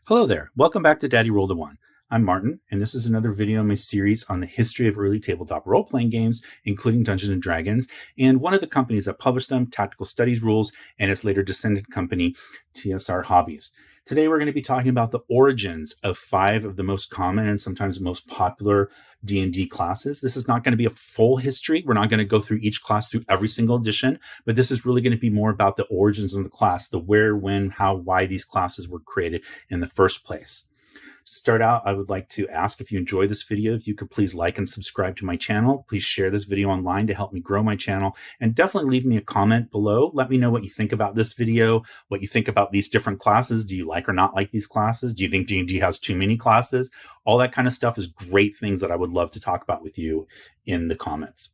Hello there. Welcome back to Daddy Roll the One. I'm Martin, and this is another video in my series on the history of early tabletop role-playing games, including Dungeons & Dragons, and one of the companies that published them, Tactical Studies Rules, and its later descendant company, TSR Hobbies. Today we're going to be talking about the origins of 5 of the most common and sometimes most popular D&D classes. This is not going to be a full history. We're not going to go through each class through every single edition, but this is really going to be more about the origins of the class, the where, when, how, why these classes were created in the first place. To start out, I would like to ask if you enjoy this video, if you could please like and subscribe to my channel. Please share this video online to help me grow my channel, and definitely leave me a comment below. Let me know what you think about this video, what you think about these different classes. Do you like or not like these classes? Do you think D&D has too many classes? All that kind of stuff is great things that I would love to talk about with you in the comments.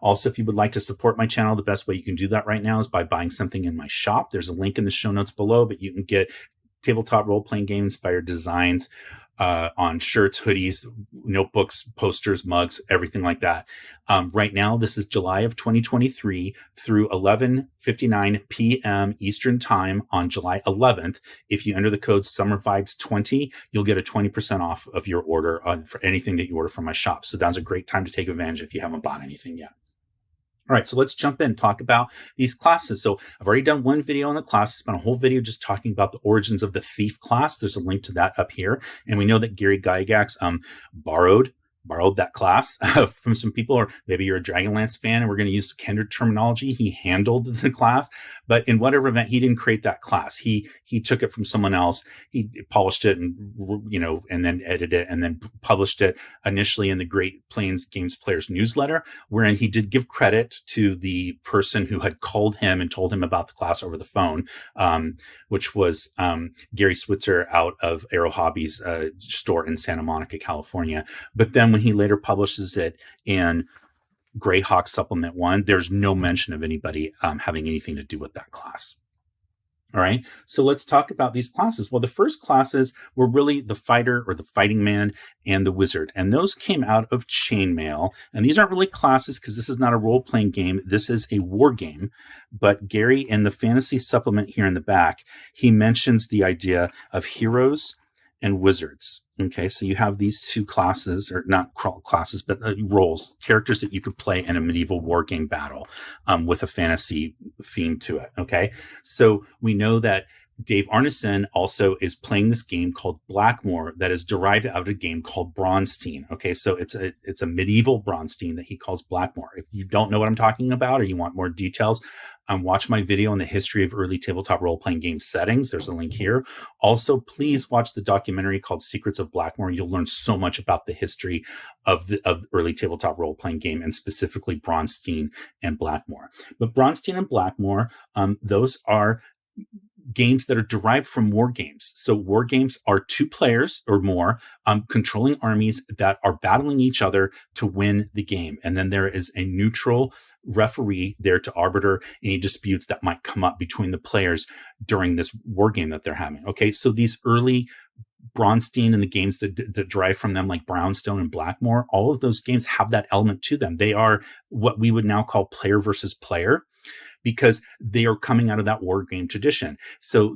Also, if you would like to support my channel, the best way you can do that right now is by buying something in my shop. There's a link in the show notes below, but you can get tabletop role-playing game inspired designs on shirts, hoodies, notebooks, posters, mugs, everything like that. Right now, this is July of 2023 through 11:59 p.m. Eastern Time on July 11th. If you enter the code SummerVibes20, you'll get a 20% off of your order for anything that you order from my shop. So that's a great time to take advantage if you haven't bought anything yet. All right, so let's jump in and talk about these classes. So I've already done one video on the class. I spent a whole video just talking about the origins of the thief class. There's a link to that up here. And we know that Gary Gygax borrowed that class from some people, or maybe you're a Dragonlance fan and we're going to use Kindred terminology. He handled the class, but in whatever event, he didn't create that class. He took it from someone else. He polished it and, and then edited it and then published it initially in the Great Plains Games Players newsletter, wherein he did give credit to the person who had called him and told him about the class over the phone, which was Gary Switzer out of Aero Hobbies store in Santa Monica, California. But then when he later publishes it in Greyhawk Supplement 1, there's no mention of anybody having anything to do with that class. All right, so let's talk about these classes. Well, the first classes were really the fighter or the fighting man and the wizard, and those came out of Chainmail. And these aren't really classes because this is not a role-playing game. This is a war game. But Gary, in the fantasy supplement here in the back, he mentions the idea of heroes and wizards. Okay, so you have these two classes, or not classes, but roles, characters that you could play in a medieval war game battle with a fantasy theme to it. Okay, so we know that Dave Arneson also is playing this game called Blackmoor that is derived out of a game called Braunstein. Okay, so it's a medieval Braunstein that he calls Blackmoor. If you don't know what I'm talking about or you want more details, watch my video on the history of early tabletop role-playing game settings. There's a link here. Also, please watch the documentary called Secrets of Blackmoor. You'll learn so much about the history of early tabletop role-playing game, and specifically Braunstein and Blackmoor. But Braunstein and Blackmoor, those are games that are derived from war games. So war games are 2 players or more controlling armies that are battling each other to win the game. And then there is a neutral referee there to arbiter any disputes that might come up between the players during this war game that they're having. Okay, so these early Braunstein and the games that derive from them, like Brownstone and Blackmoor, all of those games have that element to them. They are what we would now call player versus player, because they are coming out of that war game tradition. So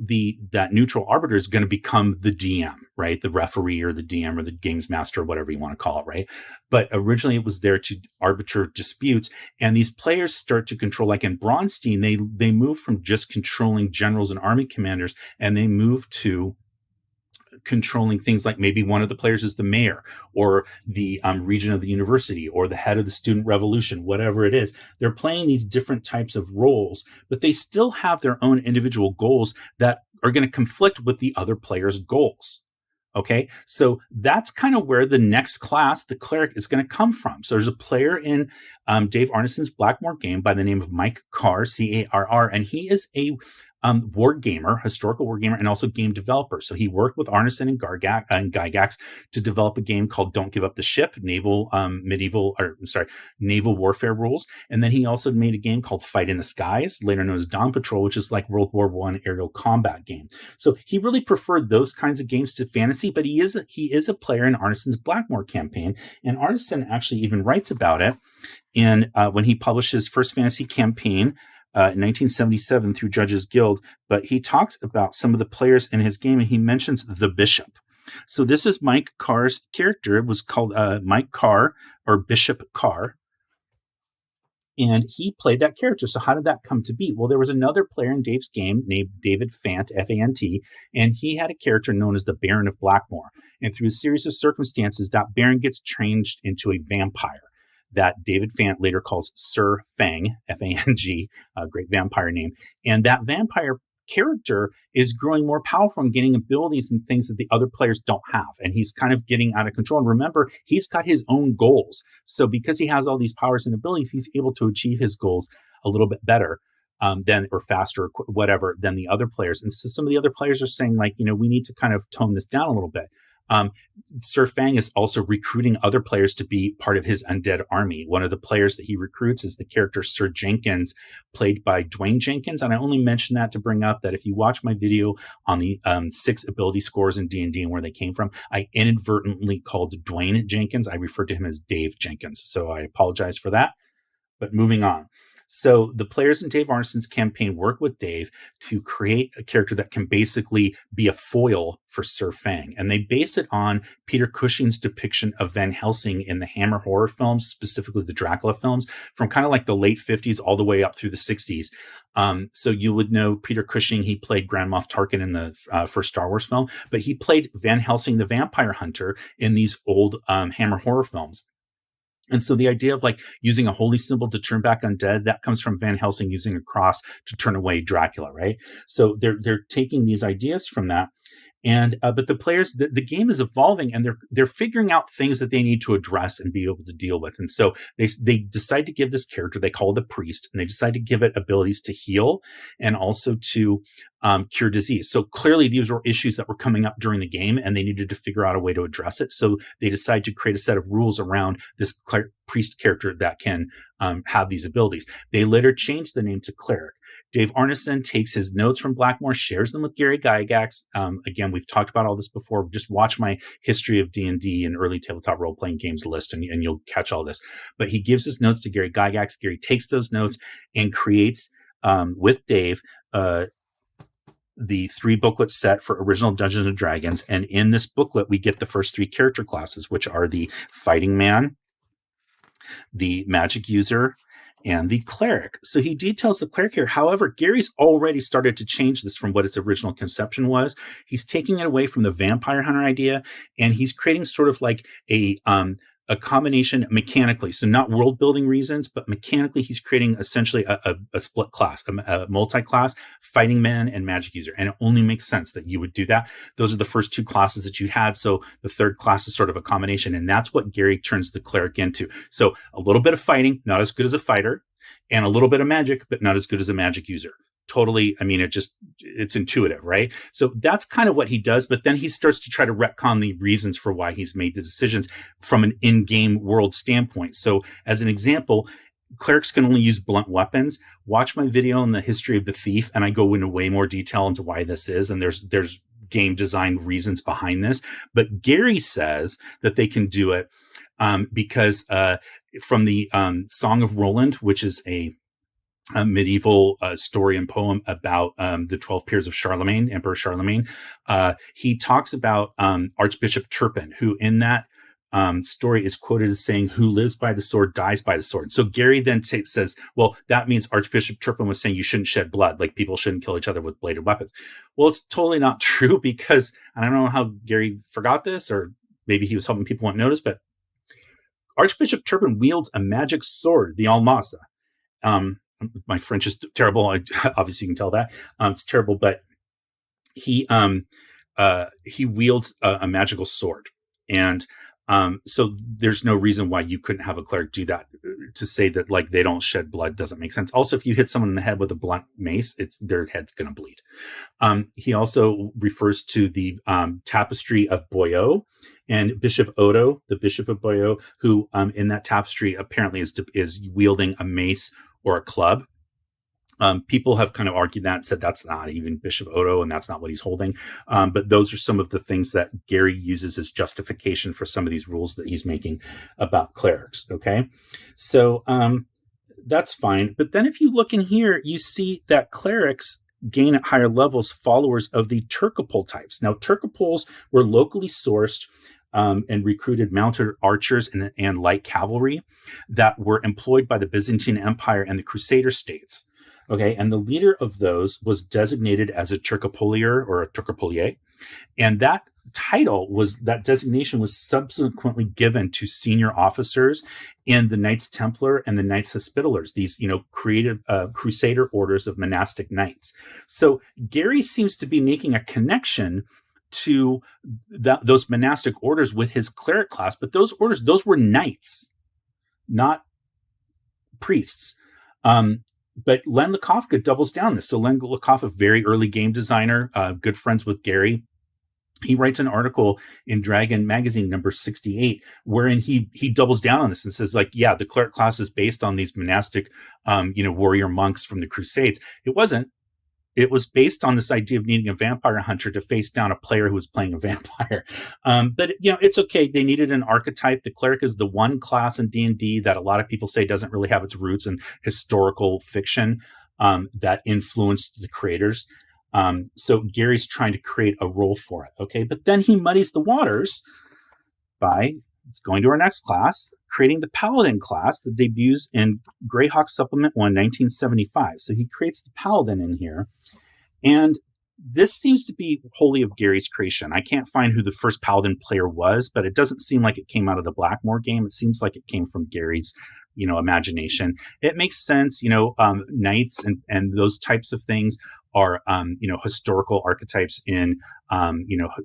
that neutral arbiter is going to become the DM, right? The referee or the DM or the games master, or whatever you want to call it, right? But originally it was there to arbiter disputes, and these players start to control, like in Braunstein, they move from just controlling generals and army commanders, and they move to controlling things like maybe one of the players is the mayor or the regent of the university or the head of the student revolution, whatever it is. They're playing these different types of roles, but they still have their own individual goals that are going to conflict with the other player's goals. Okay, so that's kind of where the next class, the cleric, is going to come from. So there's a player in Dave Arneson's Blackmoor game by the name of Mike Carr, C-A-R-R, and he is a war gamer, historical war gamer, and also game developer. So he worked with Arneson and Gygax to develop a game called Don't Give Up the Ship, naval warfare rules. And then he also made a game called Fight in the Skies, later known as Dawn Patrol, which is like World War I aerial combat game. So he really preferred those kinds of games to fantasy, but he is a player in Arneson's Blackmoor campaign. And Arneson actually even writes about it in when he published his first fantasy campaign, in 1977 through Judges Guild, but he talks about some of the players in his game, and he mentions the Bishop. So this is Mike Carr's character. It was called Mike Carr, or Bishop Carr. And he played that character. So how did that come to be? Well, there was another player in Dave's game named David Fant, F-A-N-T, and he had a character known as the Baron of Blackmoor. And through a series of circumstances, that Baron gets changed into a vampire that David Fant later calls Sir Fang, F-A-N-G, a great vampire name. And that vampire character is growing more powerful and getting abilities and things that the other players don't have. And he's kind of getting out of control. And remember, he's got his own goals. So because he has all these powers and abilities, he's able to achieve his goals a little bit better than, or faster, or whatever, than the other players. And so some of the other players are saying, like, we need to kind of tone this down a little bit. Sir Fang is also recruiting other players to be part of his undead army. One of the players that he recruits is the character Sir Jenkins, played by Dwayne Jenkins. And I only mention that to bring up that if you watch my video on the 6 ability scores in D&D and where they came from, I inadvertently called Dwayne Jenkins. I referred to him as Dave Jenkins. So I apologize for that. But moving on. So the players in Dave Arneson's campaign work with Dave to create a character that can basically be a foil for Sir Fang. And they base it on Peter Cushing's depiction of Van Helsing in the Hammer horror films, specifically the Dracula films, from kind of like the late 50s all the way up through the 60s. So you would know Peter Cushing. He played Grand Moff Tarkin in the first Star Wars film, but he played Van Helsing the vampire hunter in these old Hammer horror films. And so the idea of like using a holy symbol to turn back undead, that comes from Van Helsing using a cross to turn away Dracula, right? So they're taking these ideas from that. And but the players, the game is evolving, and they're figuring out things that they need to address and be able to deal with. And so they decide to give this character, they call it the priest, and they decide to give it abilities to heal and also to cure disease. So clearly these were issues that were coming up during the game, and they needed to figure out a way to address it. So they decide to create a set of rules around this priest character that can have these abilities. They later changed the name to Cleric. Dave Arneson takes his notes from Blackmoor, shares them with Gary Gygax. Again, we've talked about all this before. Just watch my history of D&D and early tabletop role-playing games list, and you'll catch all this. But he gives his notes to Gary Gygax. Gary takes those notes and creates, with Dave, the 3-booklet set for original Dungeons and Dragons. And in this booklet, we get the first 3 character classes, which are the Fighting Man, the Magic User, and the Cleric. So he details the Cleric here. However, Gary's already started to change this from what its original conception was. He's taking it away from the vampire hunter idea, and he's creating sort of like a combination mechanically. So not world building reasons, but mechanically, he's creating essentially a split class, a multi-class Fighting Man and Magic User. And it only makes sense that you would do that. Those are the first 2 classes that you had. So the third class is sort of a combination. And that's what Gary turns the Cleric into. So a little bit of fighting, not as good as a fighter, and a little bit of magic, but not as good as a Magic User. Totally. I mean, it's intuitive, right? So that's kind of what he does. But then he starts to try to retcon the reasons for why he's made the decisions from an in-game world standpoint. So as an example, clerics can only use blunt weapons. Watch my video on the history of the thief, and I go into way more detail into why this is. And there's game design reasons behind this. But Gary says that they can do it because from the Song of Roland, which is a medieval story and poem about the 12 peers of Charlemagne, Emperor Charlemagne. He talks about Archbishop Turpin, who in that story is quoted as saying, "Who lives by the sword dies by the sword." So Gary then says, well, that means Archbishop Turpin was saying you shouldn't shed blood, like people shouldn't kill each other with bladed weapons. Well, it's totally not true, because I don't know how Gary forgot this, or maybe he was helping people not notice, but Archbishop Turpin wields a magic sword, the Almasa. My French is terrible. Obviously, you can tell that it's terrible, but he wields a magical sword, and so there's no reason why you couldn't have a cleric do that. To say that like they don't shed blood doesn't make sense. Also, if you hit someone in the head with a blunt mace, their head's going to bleed. He also refers to the tapestry of Boyau and Bishop Odo, the Bishop of Boyau, who in that tapestry apparently is wielding a mace or a club. People have kind of argued that and said that's not even Bishop Odo and that's not what he's holding. But those are some of the things that Gary uses as justification for some of these rules that he's making about clerics. Okay. So That's fine. But then if you look in here, you see that clerics gain at higher levels followers of the Turcopole types. Now, Turcopoles were locally sourced and recruited mounted archers and light cavalry that were employed by the Byzantine Empire and the Crusader states. Okay, and the leader of those was designated as a Turcopolier or a Turcopolier, and that designation was subsequently given to senior officers in the Knights Templar and the Knights Hospitallers, these, creative Crusader orders of monastic knights. So Gary seems to be making a connection to those monastic orders with his cleric class, but those were knights, not priests. But Len Lakofka doubles down this. So Len Lakofka, very early game designer, good friends with Gary. He writes an article in Dragon Magazine number 68, wherein he doubles down on this and says, like, yeah, the cleric class is based on these monastic, warrior monks from the Crusades. It wasn't. It was based on this idea of needing a vampire hunter to face down a player who was playing a vampire. But it's okay. They needed an archetype. The cleric is the one class in D&D that a lot of people say doesn't really have its roots in historical fiction that influenced the creators. So Gary's trying to create a role for it. Okay. But then he muddies the waters by going to our next class, creating the Paladin class that debuts in Greyhawk Supplement 1, 1975. So he creates the Paladin in here. And this seems to be wholly of Gary's creation. I can't find who the first Paladin player was, but it doesn't seem like it came out of the Blackmoor game. It seems like it came from Gary's, imagination. It makes sense, knights and those types of things are, historical archetypes in,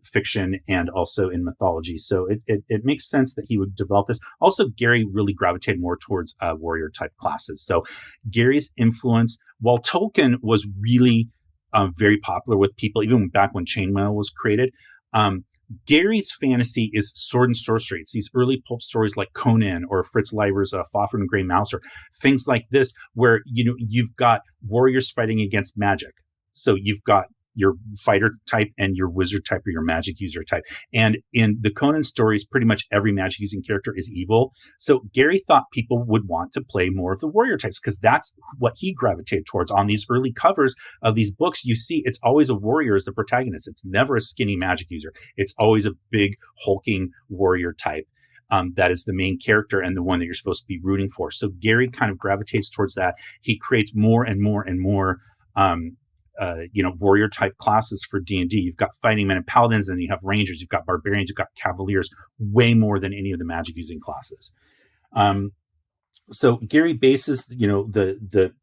fiction and also in mythology. So it makes sense that he would develop this. Also, Gary really gravitated more towards warrior type classes. So Gary's influence, while Tolkien was really very popular with people, even back when Chainmail was created, Gary's fantasy is sword and sorcery. It's these early pulp stories like Conan or Fritz Leiber's Fafhrd and Grey Mouse, or things like this, where you've got warriors fighting against magic. So you've got your fighter type and your wizard type or your magic user type. And in the Conan stories, pretty much every magic using character is evil. So Gary thought people would want to play more of the warrior types because that's what he gravitated towards. On these early covers of these books, you see it's always a warrior as the protagonist. It's never a skinny magic user. It's always a big hulking warrior type. That is the main character and the one that you're supposed to be rooting for. So Gary kind of gravitates towards that. He creates more and more and more warrior type classes for D&D. You've got fighting men and paladins, and you have rangers, you've got barbarians, you've got cavaliers, way more than any of the magic using classes. So Gary bases, the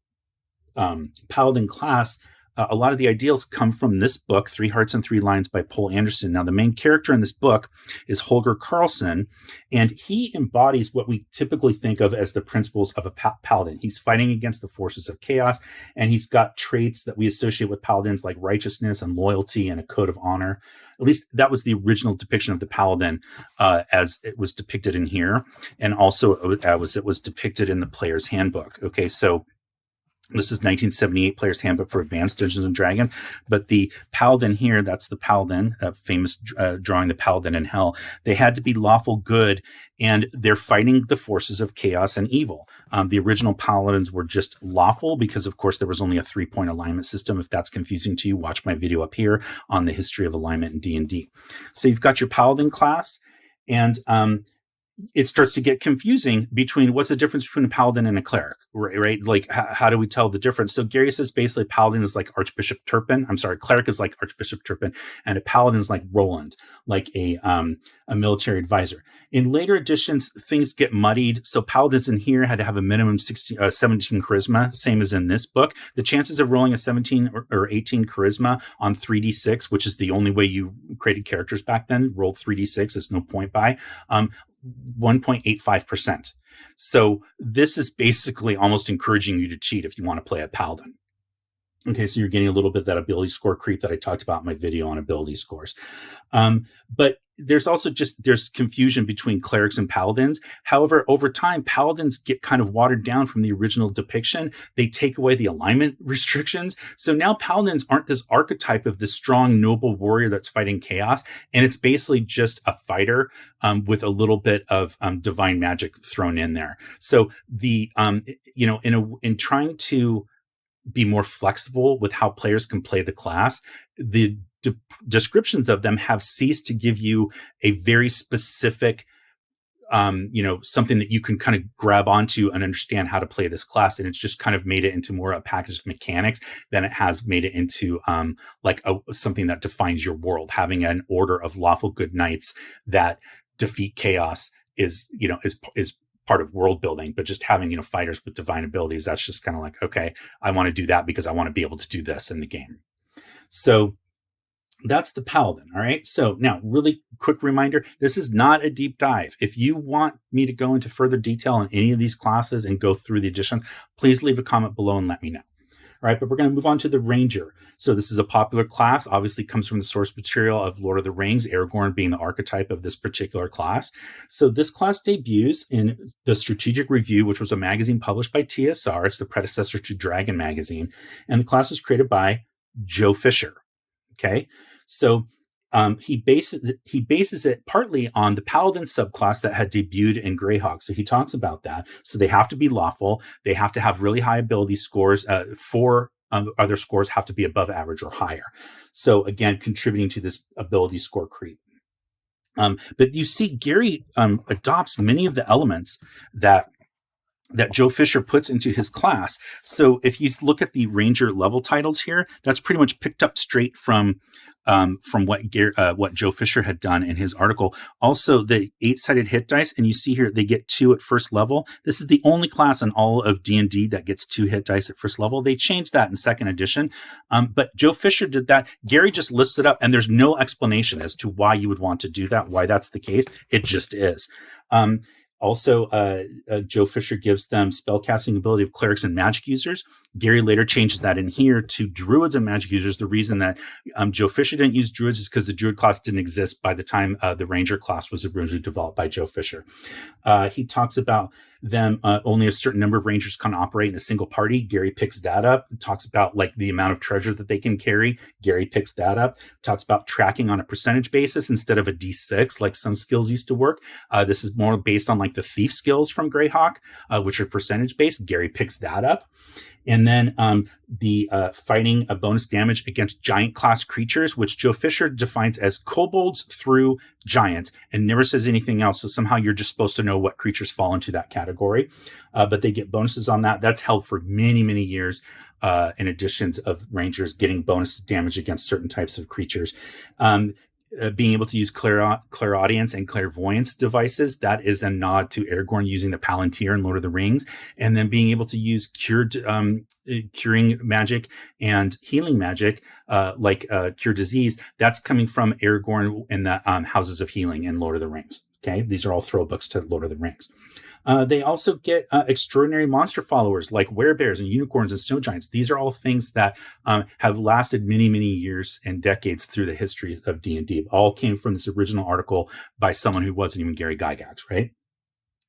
paladin class. A lot of the ideals come from this book, 3 Hearts and 3 Lions by Poul Anderson. Now, the main character in this book is Holger Karlsson, and he embodies what we typically think of as the principles of a paladin. He's fighting against the forces of chaos, and he's got traits that we associate with paladins like righteousness and loyalty and a code of honor. At least that was the original depiction of the paladin as it was depicted in here, and also as it was depicted in the Player's Handbook. Okay, so this is 1978 Player's Handbook for Advanced Dungeons and Dragons. But the Paladin here, that's the Paladin, famous drawing the Paladin in Hell. They had to be lawful good, and they're fighting the forces of chaos and evil. The original Paladins were just lawful because, of course, there was only a 3-point alignment system. If that's confusing to you, watch my video up here on the history of alignment in D&D. So you've got your Paladin class, and it starts to get confusing between what's the difference between a paladin and a cleric, right? Like, how do we tell the difference? So Gary says basically paladin is like Archbishop Turpin. Cleric is like Archbishop Turpin, and a paladin is like Roland, like a military advisor. In later editions, things get muddied. So paladins in here had to have a minimum 17 charisma, same as in this book. The chances of rolling a 17 or 18 charisma on 3d6, which is the only way you created characters back then, rolled 3d6, there's no point by, 1.85%. So this is basically almost encouraging you to cheat if you want to play a paladin. Okay, so you're getting a little bit of that ability score creep that I talked about in my video on ability scores. But there's also there's confusion between clerics and paladins. However, over time, paladins get kind of watered down from the original depiction. They take away the alignment restrictions. So now paladins aren't this archetype of this strong, noble warrior that's fighting chaos. And it's basically just a fighter with a little bit of divine magic thrown in there. So in trying to be more flexible with how players can play the class, the descriptions of them have ceased to give you a very specific, something that you can kind of grab onto and understand how to play this class. And it's just kind of made it into more a package of mechanics than it has made it into something that defines your world. Having an order of lawful good knights that defeat chaos is part of world building, but just having, fighters with divine abilities, that's just kind of like, okay, I want to do that because I want to be able to do this in the game. So that's the Paladin. All right. So now, really quick reminder, this is not a deep dive. If you want me to go into further detail on any of these classes and go through the additions, please leave a comment below and let me know. All right, but we're going to move on to the Ranger. So this is a popular class, obviously comes from the source material of Lord of the Rings, Aragorn being the archetype of this particular class. So this class debuts in the Strategic Review, which was a magazine published by TSR. It's the predecessor to Dragon magazine. And the class was created by Joe Fisher. Okay, so he bases it partly on the Paladin subclass that had debuted in Greyhawk. So he talks about that. So they have to be lawful. They have to have really high ability scores. Four other scores have to be above average or higher. So again, contributing to this ability score creep. But you see, Gary adopts many of the elements that Joe Fisher puts into his class. So if you look at the Ranger level titles here, that's pretty much picked up straight from what Joe Fisher had done in his article. Also, the 8-sided hit dice, and you see here they get 2 at first level. This is the only class in all of D&D that gets 2 hit dice at first level. They changed that in second edition, but Joe Fisher did that. Gary just lists it up, and there's no explanation as to why you would want to do that, why that's the case. It just is. Also, Joe Fisher gives them spellcasting ability of clerics and magic users. Gary later changes that in here to druids and magic users. The reason that Joe Fisher didn't use druids is because the druid class didn't exist by the time the ranger class was originally developed by Joe Fisher. He talks about them only a certain number of rangers can operate in a single party. Gary picks that up. Talks about like the amount of treasure that they can carry. Gary picks that up. Talks about tracking on a percentage basis instead of a D6 like some skills used to work. This is more based on like the thief skills from Greyhawk, which are percentage based. Gary picks that up. And then the fighting a bonus damage against giant class creatures, which Joe Fisher defines as kobolds through giants and never says anything else. So somehow you're just supposed to know what creatures fall into that category. But they get bonuses on that. That's held for many, many years in additions of rangers getting bonus damage against certain types of creatures. Being able to use clairaudience and clairvoyance devices, that is a nod to Aragorn using the Palantir in Lord of the Rings. And then being able to use curing magic and healing magic, like cure disease, that's coming from Aragorn in the Houses of Healing in Lord of the Rings. Okay, these are all throwbacks to Lord of the Rings. They also get extraordinary monster followers like werebears and unicorns and snow giants. These are all things that have lasted many, many years and decades through the history of D&D. All came from this original article by someone who wasn't even Gary Gygax, right?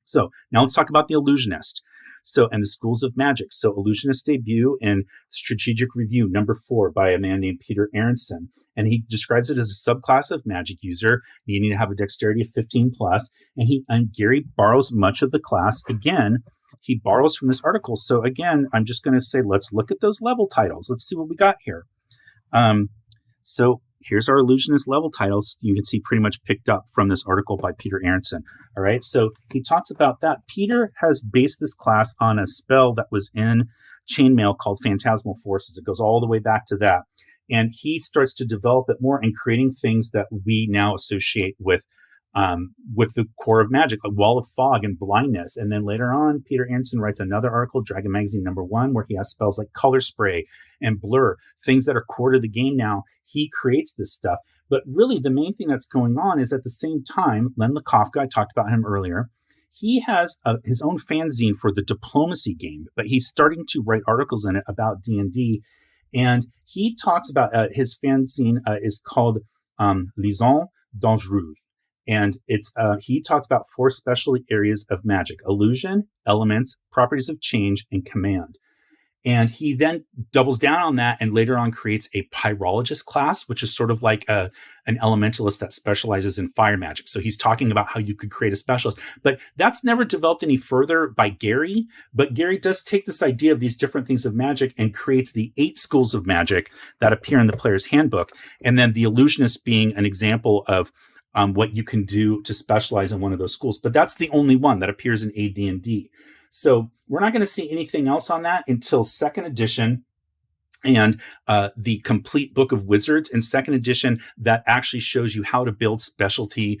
So now let's talk about the Illusionist. So, and the schools of magic. So Illusionist debut in Strategic Review number 4 by a man named Peter Aronson. And he describes it as a subclass of magic user, needing to have a dexterity of 15 plus. And Gary borrows much of the class. Again, he borrows from this article. So again, I'm just going to say, let's look at those level titles. Let's see what we got here. So here's our Illusionist level titles. You can see pretty much picked up from this article by Peter Aronson. All right. So he talks about that. Peter has based this class on a spell that was in Chainmail called Phantasmal Forces. It goes all the way back to that. And he starts to develop it more and creating things that we now associate with the core of magic, like Wall of Fog and blindness. And then later on, Peter Aronson writes another article, Dragon Magazine number 1, where he has spells like Color Spray and Blur, things that are core to the game now. He creates this stuff. But really, the main thing that's going on is at the same time, Len Lakofka, I talked about him earlier, he has his own fanzine for the diplomacy game, but he's starting to write articles in it about D&D. And he talks about his fanzine is called Les Zones Dangereuses. And it's he talks about 4 special areas of magic: illusion, elements, properties of change, and command. And he then doubles down on that and later on creates a pyrologist class, which is sort of like an elementalist that specializes in fire magic. So he's talking about how you could create a specialist. But that's never developed any further by Gary. But Gary does take this idea of these different things of magic and creates the 8 schools of magic that appear in the player's handbook. And then the illusionist being an example of what you can do to specialize in one of those schools. But that's the only one that appears in AD&D. So we're not going to see anything else on that until 2nd edition and the complete book of wizards in 2nd edition that actually shows you how to build specialty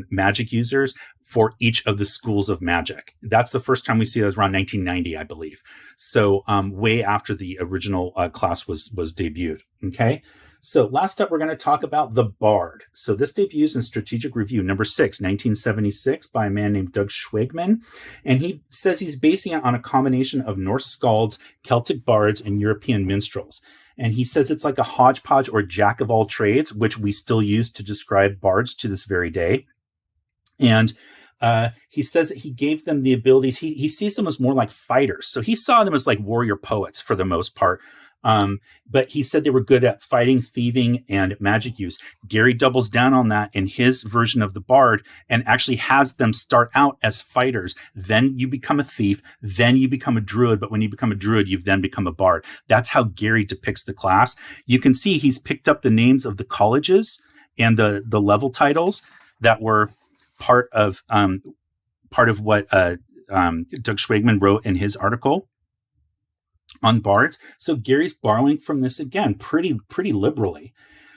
magic users for each of the schools of magic. That's the first time we see that around 1990, I believe. So way after the original class was debuted. Okay. So last up, we're going to talk about the Bard. So this debuts in Strategic Review number 6, 1976, by a man named Doug Schwegman. And he says he's basing it on a combination of Norse skalds, Celtic bards, and European minstrels. And he says it's like a hodgepodge or jack of all trades, which we still use to describe bards to this very day. And he says that he gave them the abilities. He sees them as more like fighters. So he saw them as like warrior poets for the most part. But he said they were good at fighting, thieving, and magic use. Gary doubles down on that in his version of the Bard and actually has them start out as fighters. Then you become a thief. Then you become a druid. But when you become a druid, you've then become a Bard. That's how Gary depicts the class. You can see he's picked up the names of the colleges and the level titles that were part of what Doug Schwegman wrote in his article on bards. So Gary's borrowing from this again pretty liberally.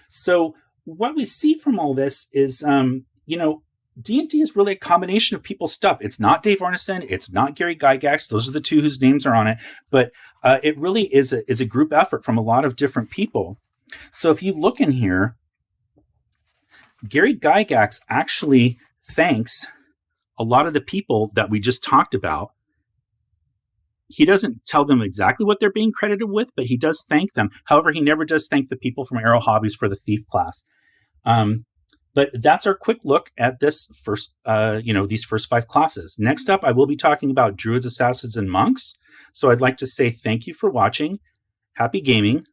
So what we see from all this is D&D is really a combination of people's stuff. It's not Dave Arneson, it's not Gary Gygax. Those are the 2 whose names are on it, but it really is a group effort from a lot of different people. So if you look in here, Gary Gygax actually thanks a lot of the people that we just talked about. He doesn't tell them exactly what they're being credited with, but he does thank them. However, he never does thank the people from Arrow Hobbies for the thief class. But that's our quick look at this first, these first 5 classes. Next up, I will be talking about druids, assassins, and monks. So I'd like to say thank you for watching. Happy gaming.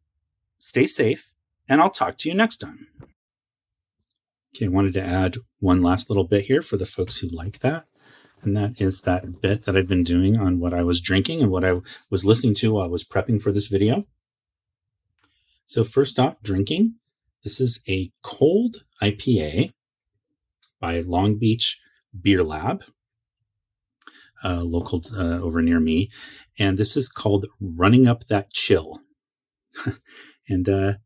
Stay safe, and I'll talk to you next time. Okay, I wanted to add one last little bit here for the folks who like that. And that is that bit that I've been doing on what I was drinking and what I was listening to while I was prepping for this video. So first off, drinking. This is a cold IPA by Long Beach Beer Lab, local over near me. And this is called Running Up That Chill. And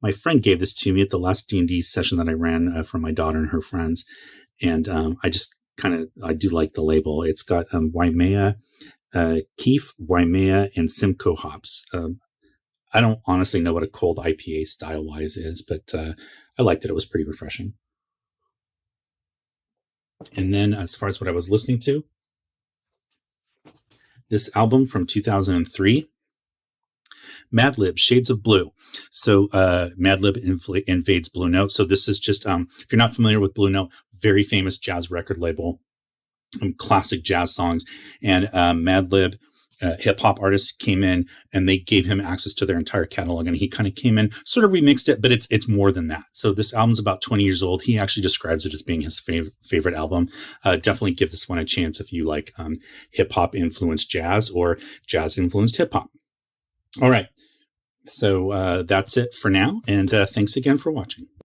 my friend gave this to me at the last D&D session that I ran for my daughter and her friends. And I do like the label. It's got Waimea, Keef, Waimea, and Simcoe hops. I don't honestly know what a cold IPA style-wise is, but I liked it. It was pretty refreshing. And then as far as what I was listening to, this album from 2003, Madlib, Shades of Blue. So Madlib invades Blue Note. So this is just, if you're not familiar with Blue Note, very famous jazz record label, classic jazz songs. And Madlib, hip-hop artists came in and they gave him access to their entire catalog. And he kind of came in, sort of remixed it, but it's more than that. So this album's about 20 years old. He actually describes it as being his favorite album. Definitely give this one a chance if you like hip-hop influenced jazz or jazz influenced hip-hop. All right. So that's it for now. And thanks again for watching.